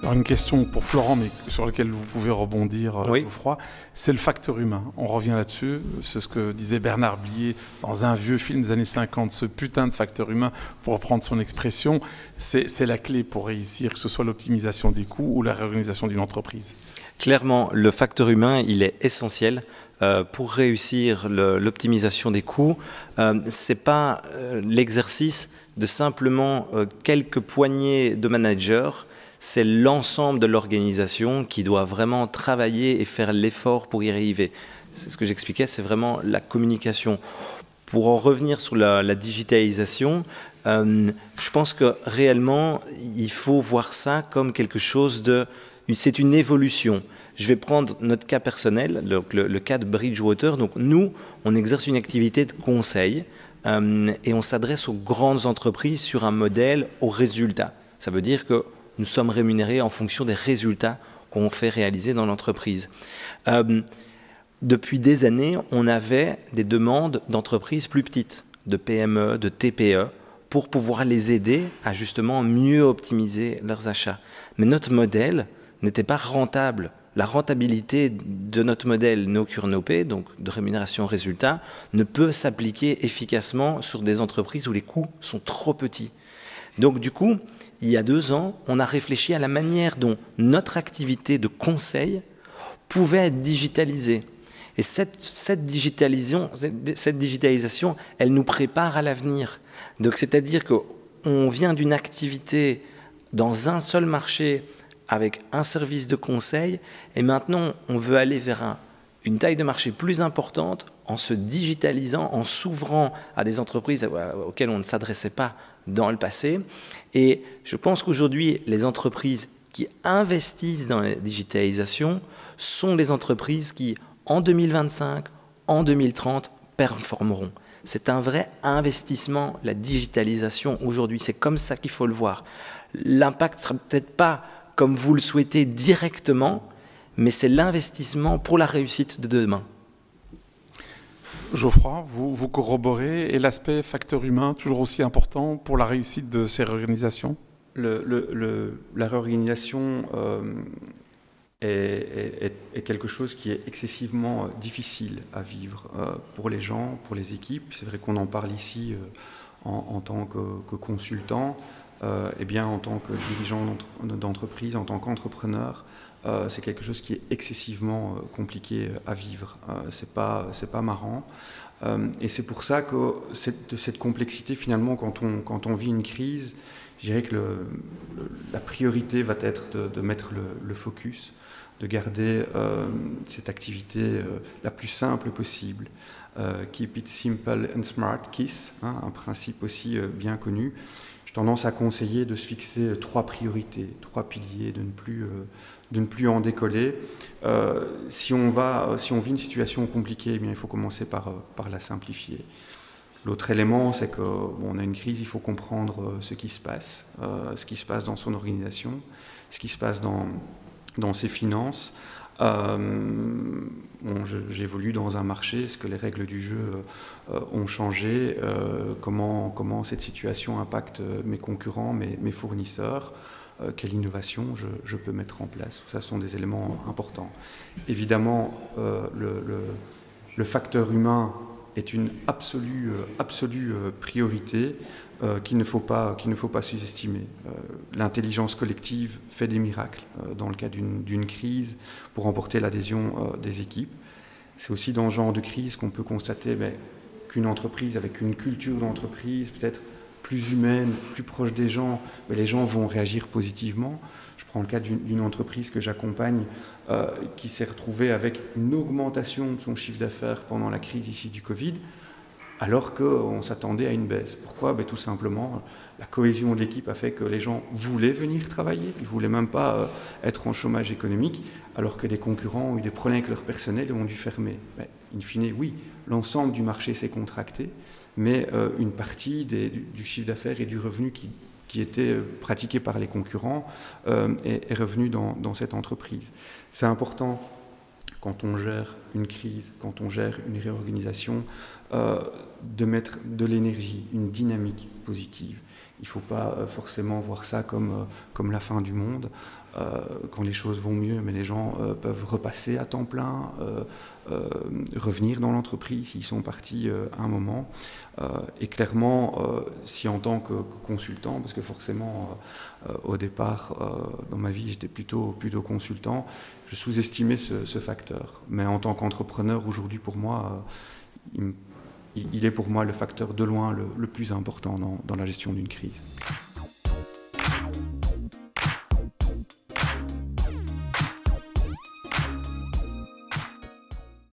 Alors une question pour Florent, mais sur laquelle vous pouvez rebondir, Oui. Geoffroy, c'est le facteur humain. On revient là-dessus, c'est ce que disait Bernard Blier dans un vieux film des années 50, ce putain de facteur humain, pour reprendre son expression, c'est la clé pour réussir, que ce soit l'optimisation des coûts ou la réorganisation d'une entreprise. Clairement, le facteur humain, il est essentiel. Pour réussir l'optimisation des coûts, ce n'est pas l'exercice de simplement quelques poignées de managers, c'est l'ensemble de l'organisation qui doit vraiment travailler et faire l'effort pour y arriver. C'est ce que j'expliquais, c'est vraiment la communication. Pour en revenir sur la digitalisation, je pense que réellement, il faut voir ça comme quelque chose de... C'est une évolution. Je vais prendre notre cas personnel, le cas de Bridgewater. Donc nous, on exerce une activité de conseil et on s'adresse aux grandes entreprises sur un modèle au résultat. Ça veut dire que nous sommes rémunérés en fonction des résultats qu'on fait réaliser dans l'entreprise. Depuis des années, on avait des demandes d'entreprises plus petites, de PME, de TPE, pour pouvoir les aider à justement mieux optimiser leurs achats. Mais notre modèle n'était pas rentable. La rentabilité de notre modèle no cure no pay, donc de rémunération résultat, ne peut s'appliquer efficacement sur des entreprises où les coûts sont trop petits. Donc du coup, il y a 2 ans, on a réfléchi à la manière dont notre activité de conseil pouvait être digitalisée. Et cette digitalisation, elle nous prépare à l'avenir. Donc c'est-à-dire qu'on vient d'une activité dans un seul marché avec un service de conseil, et maintenant on veut aller vers une taille de marché plus importante en se digitalisant, en s'ouvrant à des entreprises auxquelles on ne s'adressait pas dans le passé. Et je pense qu'aujourd'hui, les entreprises qui investissent dans la digitalisation sont les entreprises qui, en 2025, en 2030, performeront. C'est un vrai investissement, la digitalisation aujourd'hui. C'est comme ça qu'il faut le voir. L'impact ne sera peut-être pas comme vous le souhaitez directement, mais c'est l'investissement pour la réussite de demain. Geoffroy, vous corroborez, et l'aspect facteur humain, toujours aussi important pour la réussite de ces réorganisations? La réorganisation est quelque chose qui est excessivement difficile à vivre pour les gens, pour les équipes. C'est vrai qu'on en parle ici en tant que consultant. Eh bien, en tant que dirigeant d'entreprise, en tant qu'entrepreneur, c'est quelque chose qui est excessivement compliqué à vivre. C'est pas marrant. Et c'est pour ça que cette complexité, finalement, quand on vit une crise, je dirais que la priorité va être de mettre le focus, de garder cette activité la plus simple possible. Keep it simple and smart, KISS, hein, un principe aussi bien connu. J'ai tendance à conseiller de se fixer 3 priorités, 3 piliers, de ne plus en décoller. Si on vit une situation compliquée, eh bien, il faut commencer par la simplifier. L'autre élément, c'est qu'on a une crise, il faut comprendre ce qui se passe dans son organisation, ce qui se passe dans ses finances. J'évolue dans un marché, est-ce que les règles du jeu ont changé, comment cette situation impacte mes concurrents, mes fournisseurs, quelle innovation je peux mettre en place. Ça sont des éléments importants. Évidemment, le facteur humain est une absolue priorité qu'il ne faut pas sous-estimer. L'intelligence collective fait des miracles dans le cas d'une crise pour remporter l'adhésion des équipes. C'est aussi dans ce genre de crise qu'on peut constater qu'une entreprise avec une culture d'entreprise peut-être plus humaine, plus proche des gens, les gens vont réagir positivement. Je prends le cas d'une entreprise que j'accompagne qui s'est retrouvée avec une augmentation de son chiffre d'affaires pendant la crise ici du Covid, alors qu'on s'attendait à une baisse. Pourquoi? Tout simplement, la cohésion de l'équipe a fait que les gens voulaient venir travailler, ils ne voulaient même pas être en chômage économique, alors que des concurrents ont eu des problèmes avec leur personnel et ont dû fermer. In fine, oui, l'ensemble du marché s'est contracté, mais une partie du chiffre d'affaires et du revenu qui était pratiqué par les concurrents est revenu dans cette entreprise. C'est important, quand on gère une crise, quand on gère une réorganisation, de mettre de l'énergie, une dynamique positive. il ne faut pas forcément voir ça comme la fin du monde. Quand les choses vont mieux, mais les gens peuvent repasser à temps plein, revenir dans l'entreprise s'ils sont partis à un moment. Et clairement, si en tant que consultant, parce que forcément au départ dans ma vie j'étais plutôt consultant, je sous-estimais ce facteur. Mais en tant qu'entrepreneur aujourd'hui, pour moi, il est pour moi le facteur de loin le plus important dans la gestion d'une crise.